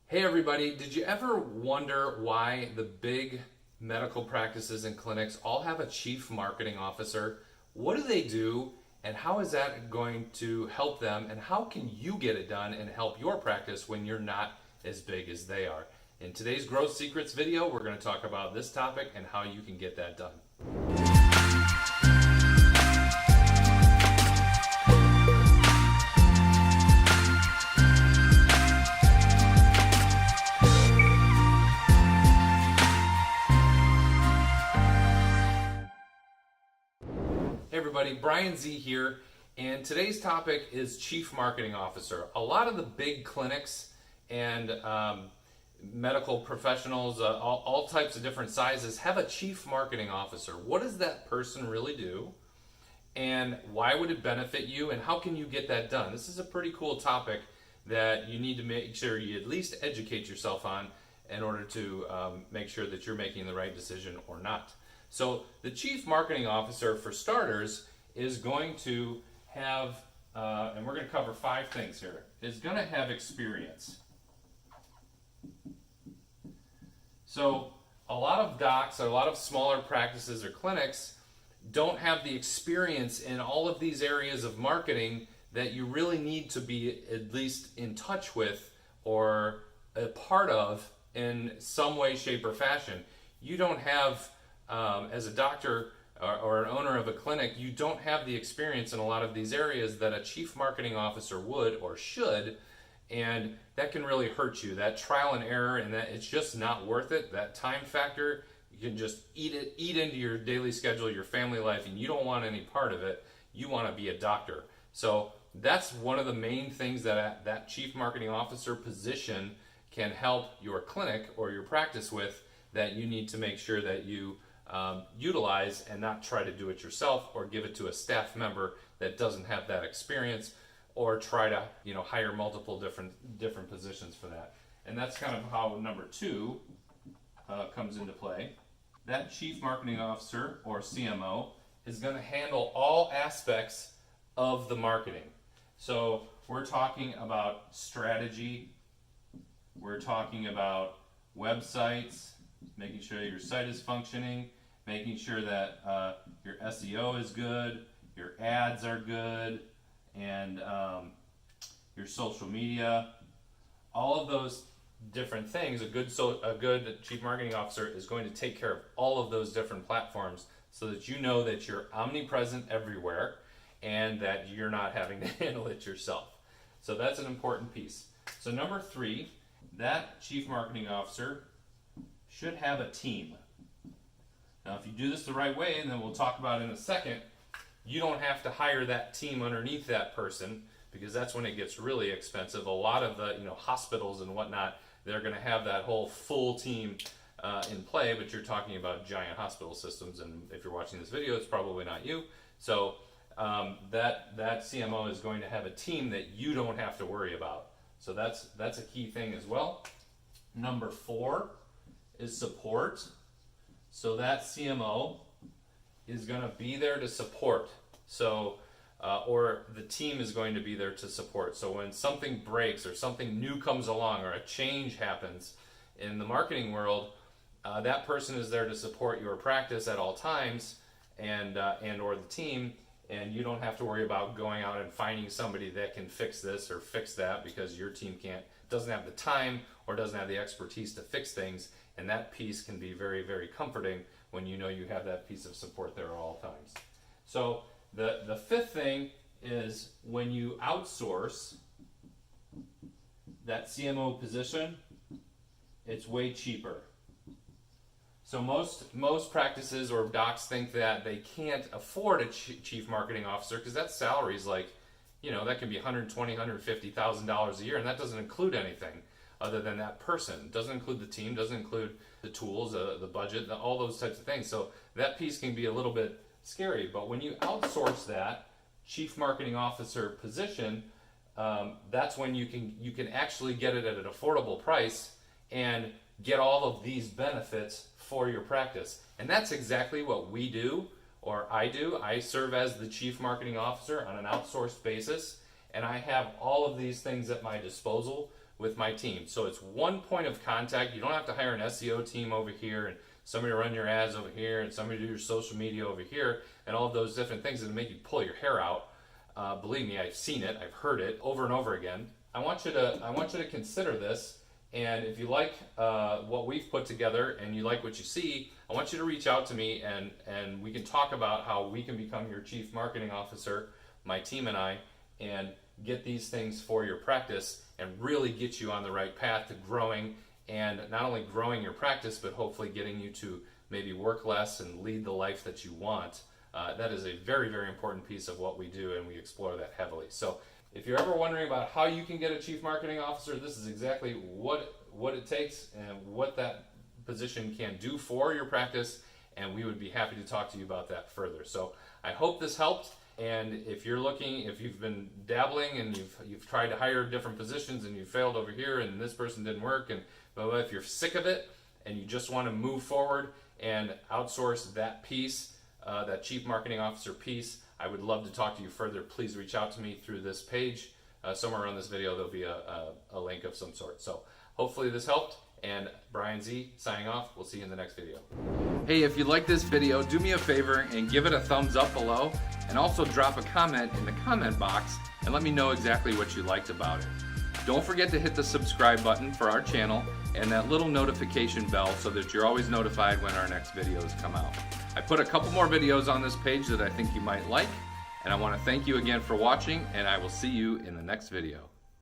Hey everybody, did you ever wonder why the big medical practices and clinics all have a chief marketing officer? What do they do and how is that going to help them, and how can you get it done and help your practice when you're not as big as they are? In today's Growth Secrets video, we're going to talk about this topic and how you can get that done. Hey everybody, Bryan Z here, and today's topic is Chief Marketing Officer. A lot of the big clinics and medical professionals, all types of different sizes, have a Chief Marketing Officer. What does that person really do, and why would it benefit you, and how can you get that done? This is a pretty cool topic that you need to make sure you at least educate yourself on in order to make sure that you're making the right decision or not. So the Chief Marketing Officer, for starters, is going to have, and we're going to cover 5 things here, is going to have experience. So a lot of docs, or a lot of smaller practices or clinics don't have the experience in all of these areas of marketing that you really need to be at least in touch with or a part of in some way, shape, or fashion. You don't have as a doctor or an owner of a clinic, you don't have the experience in a lot of these areas that a chief marketing officer would or should, and that can really hurt you. That trial and error, and that it's just not worth it. That time factor, you can just eat into your daily schedule, your family life, and you don't want any part of it. You want to be a doctor. So that's one of the main things that that chief marketing officer position can help your clinic or your practice with, that you need to make sure that you utilize and not try to do it yourself or give it to a staff member that doesn't have that experience, or try to hire multiple different positions for that. And that's kind of how number 2 comes into play. That Chief Marketing Officer, or CMO, is going to handle all aspects of the marketing. So we're talking about strategy, we're talking about websites, making sure your site is functioning, making sure that your SEO is good, your ads are good, and your social media. All of those different things, a good chief marketing officer is going to take care of all of those different platforms so that you know that you're omnipresent everywhere and that you're not having to handle it yourself. So that's an important piece. So number 3, that chief marketing officer should have a team. Now, if you do this the right way, and then we'll talk about it in a second, you don't have to hire that team underneath that person, because that's when it gets really expensive. A lot of the hospitals and whatnot, they're going to have that whole full team in play, but you're talking about giant hospital systems, and if you're watching this video, it's probably not you. So that CMO is going to have a team that you don't have to worry about. So that's a key thing as well. Number 4 is support. So that CMO is going to be there to support. So, or the team is going to be there to support. So when something breaks or something new comes along or a change happens in the marketing world, that person is there to support your practice at all times, and or the team, and you don't have to worry about going out and finding somebody that can fix this or fix that, because your team doesn't have the time or doesn't have the expertise to fix things. And that piece can be very, very comforting when you know you have that piece of support there at all times. So the 5th thing is, when you outsource that CMO position, it's way cheaper. So most practices or docs think that they can't afford a chief marketing officer, because that salary is like, that can be $120,000, $150,000 a year, and that doesn't include anything other than that person. Doesn't include the team, doesn't include the tools, the budget, all those types of things. So that piece can be a little bit scary. But when you outsource that chief marketing officer position, that's when you can actually get it at an affordable price and get all of these benefits for your practice. And that's exactly what we do, or I do. I serve as the chief marketing officer on an outsourced basis, and I have all of these things at my disposal with my team. So it's one point of contact. You don't have to hire an SEO team over here and somebody to run your ads over here and somebody to do your social media over here and all of those different things that make you pull your hair out. Believe me, I've seen it, I've heard it over and over again. I want you to consider this, and if you like what we've put together and you like what you see, I want you to reach out to me and we can talk about how we can become your chief marketing officer, my team and I, and get these things for your practice and really get you on the right path to growing, and not only growing your practice, but hopefully getting you to maybe work less and lead the life that you want. That is a very, very important piece of what we do, and we explore that heavily. So if you're ever wondering about how you can get a chief marketing officer, this is exactly what it takes and what that position can do for your practice, and we would be happy to talk to you about that further. So I hope this helped, and if you've been dabbling and you've tried to hire different positions and you failed over here and this person didn't work, and blah, blah, if you're sick of it and you just want to move forward and outsource that piece, that chief marketing officer piece, I would love to talk to you further. Please reach out to me through this page. Somewhere around this video there'll be a link of some sort. So hopefully this helped, and Bryan Z signing off. We'll see you in the next video. Hey, if you like this video, do me a favor and give it a thumbs up below, and also drop a comment in the comment box and let me know exactly what you liked about it. Don't forget to hit the subscribe button for our channel and that little notification bell so that you're always notified when our next videos come out. I put a couple more videos on this page that I think you might like, and I want to thank you again for watching, and I will see you in the next video.